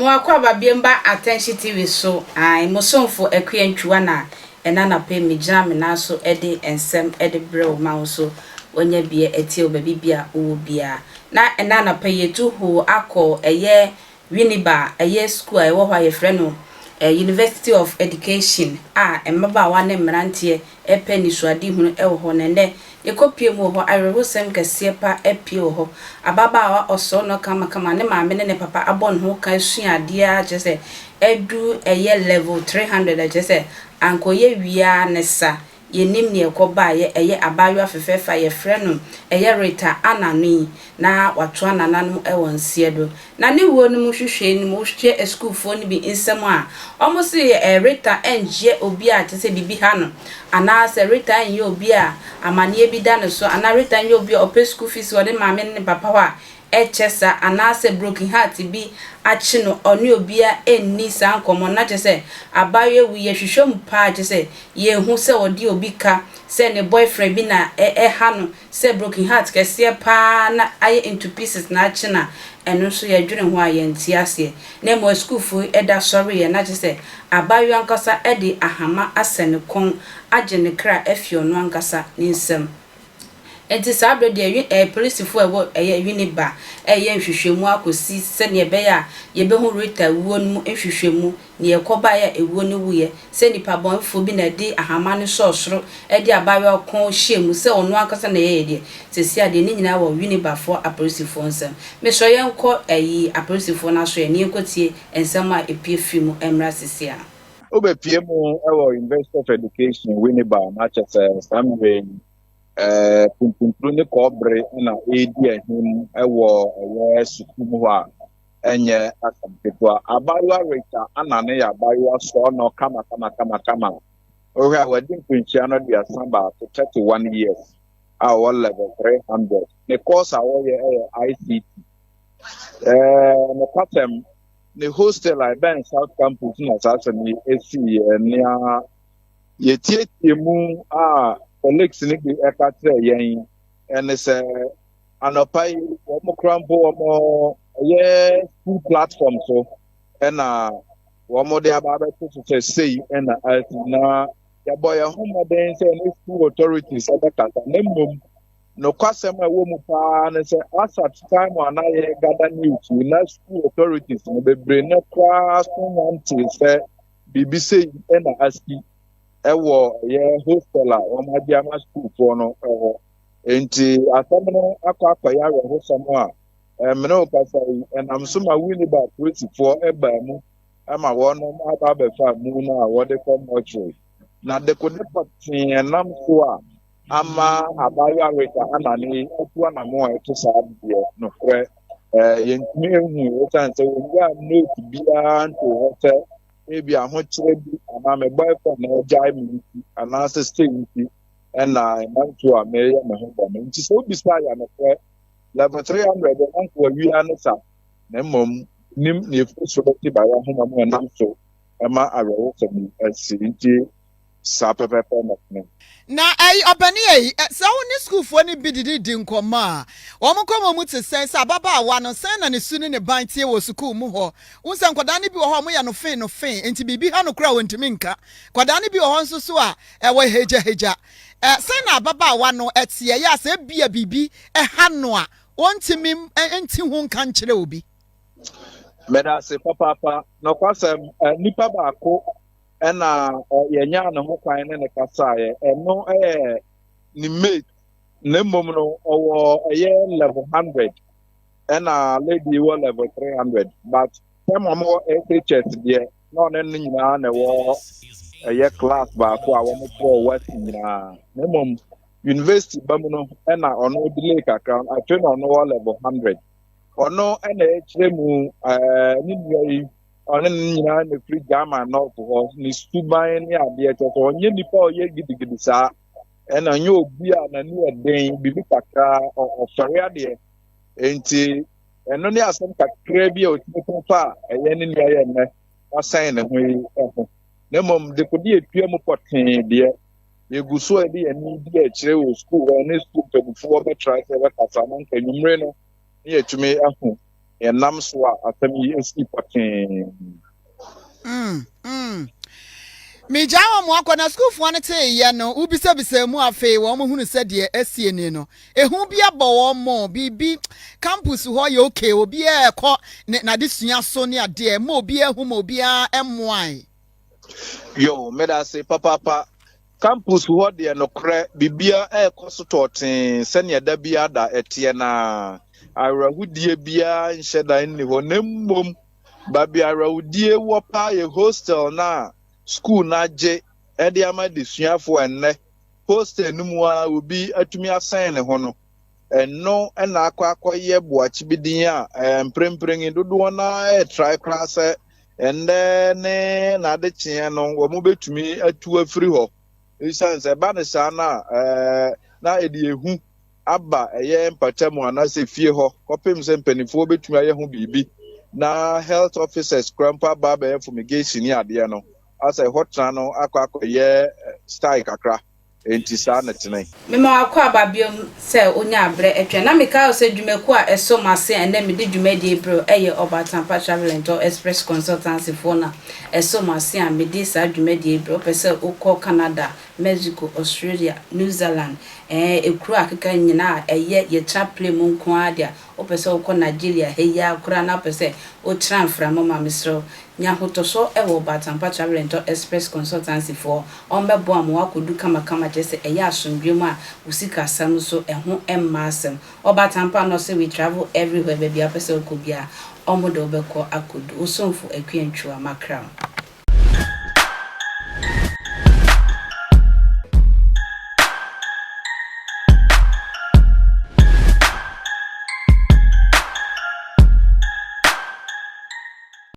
Mwakwa babiemba attention TV so mosomfo akuyantwa na enana pe mejam na so ede ensem ede brew ma so wonya bie etie obabibia owo bia na enana pe yetu ho akọ eye Winneba eye school ewo hwa ye frɛ no University of Education emmaba wa ne mrantie epe ni suade hunu ewo ho ne ekopie mu ho arewosem kase pa epie ho ababa wa oso no kama ne maame ne papa abon ho kan suade a jese edu eye level 300 jese ankoye wia ne sa yenim ne ekoba eye abayo afefefa ye frɛ no eye Rita Anane na watu anana no ewo nsiedo na ne wo no mu hwehwe ni mu hwe school fo ni bi nsem a omo se Rita enje obi a tese bibi ha no ana se Rita enye obi a amane bi da no so ana Rita enye obi a ope school fees wo de maame ne papa wa echesa ana se broken heart bi achi no oni obi a enni san komo na tese abaye wi ye hwehwem pa tese ye hu se odi obi ka se ne boyfriend bi na ha no se broken heart kese pa na aye into pieces na achi na eno so ye dwene ho aye ntiase na mo school fu eda sorry ye na tese abaye ankasa ede ahama asene kon agene kra afio no ankasa ni nsem enti sabre de police fu ewo Winneba nhwehwemu akosi se ne be ya ye be hu Rita wuo no nhwehwemu ne yekoba ya ewuo ne wuye se nipa bonfo bi na de ahama ne sosoro de abawe kon hyemu se ono ankasa na ye de sesi ade ne nyina wo Winneba fo apolice fo nsem me so ye nko apolice fo na so ye ne enkotie ensem a epie fimu emra sesi a obepie mu ewo University of Education Winneba na chese samwe pumpuru ne kobre na edi ahim ewo sukuu ho a enye asampeto abayo Rita Anane ya abayo so no kama owe a wadi nkunchia no de asamba to 31 years our level 300 the course awo ye ICT no patem the hostel I ben South Campus na sasani esi nia yetie mu colleagues ni bi ekatre yen ene se anopai omo krampo omo ye school platform so ena omo de aba to say ena na ya boy home den say no school authorities abekata nemmom no kwasem a wo mu pa ne se asat time ana ye gather news na school authorities no bebre na class want say bibi say ena aski ewo ye hostel a omadi ama school for no ewo enti asamno akwa ya re hostel a mene okasa enam so ma Winneba 24 eba mu ama wono aba fa mu na wode come mortuary na de ko ne patin enam so a ama abayo Rita Anane otu na mo eto sa de no kre yentumi ehu o chance wo ya note bia nto hotel ebi ahokyere bi ana me boyfriend na jai mi ana stay with na manto a me ya me ho ba me nti so bi sa ya no kre level 300 anko wi ansa na mom nim ne so be ba ya ho ma mo na so ema arewo sami asi nti sa pepepe na obani sa woni school fo ni bididi nkoma omo komo mu te sense ababa awa no sen na ne sunu ne ban tie wo school mu ho unsa nkoda ne bi wo ho mo ya no fin enti bibi ha no kra wontimi nka koda ne bi wo ho nso so a ewo heja sen na ababa awa no etie ya se bia bibi ha no a wontimi enti hu nka nkyere obi meda se papa no kwasem nipa ba ko ena yenya na ho kwan ne kasa ye eno ni mate ne mom no owo level 100 ena lady wo level 300 but some more HHS there no ne nyina na wo class ba ko a wo mo pro west nyina ne mom university ba mu no ena ono delay kakra atwe no no level 100 ono ena echiremu ni nyai on nyina ne free jama no for ni suban ni ade to onye nipa oye gidigidi sa ena nye obi a na ni eden bibi kakra ofare ade enti eno ni asem kakra bi o tipo fa eye ni ni aye ne asan ne ho ne mom de kodi etua mu poten de eguso ade ani di a kire wo school ne school pedifo be try say we kasa man kanumre no ni etumi ahu nam so a atam yi esi pɔtee. Mijawa mo akwa na school fo ne te ye no ubisa mu afe wo mo hunu se de asie ni no ehu bia bo wo mo bibi campus ho ye okay obi e ko na de sua so ne ade mo obi ehu mo obi a emwan Yo meda say papa campus ho de no kre bibia e ko so toten se ne da bia da etie na awrahudie bia nhye dan ni ho nemmom ba bia awrahudie wo pa ye hostel na school na je e de ama de suafo enne hostel no mu a obi atumi asan ne ho no enno na akwaye boachi bidin a mprempren dodo na e try class ende ne na de chie no wo mo betumi atu afiri ho isanse ba ne sa na edi ehu aba eye mpatamu anase fie ho kopem se mpanifo betumi aye ho bibi na health officers crampa baba fumigation ni ade no asa hotran no akwakoye style kakra enti sa na tene mema akwa ababiom se onya abre etwe na meka se dwumaku a eso mase ene me de dwumadi bro eye Obatampa Travel and Express Consultancy for na eso mase a me de sa dwumadi bro pese ukọ Canada, Mexico, Australia, New Zealand ekru akeka nyina eye ye chaple mu nko adia opese ukọ Nigeria heya akura na pese o transfer mama misro nya hotoso ewo Obatampa Travel and Express Consultancy for ombebo amwa kodu kama jese eya asundwemu a usika sam so eho emmasem Obatampa no say we travel everywhere baby apese okobia omodo obekọ akodu osonfo akwantwa makram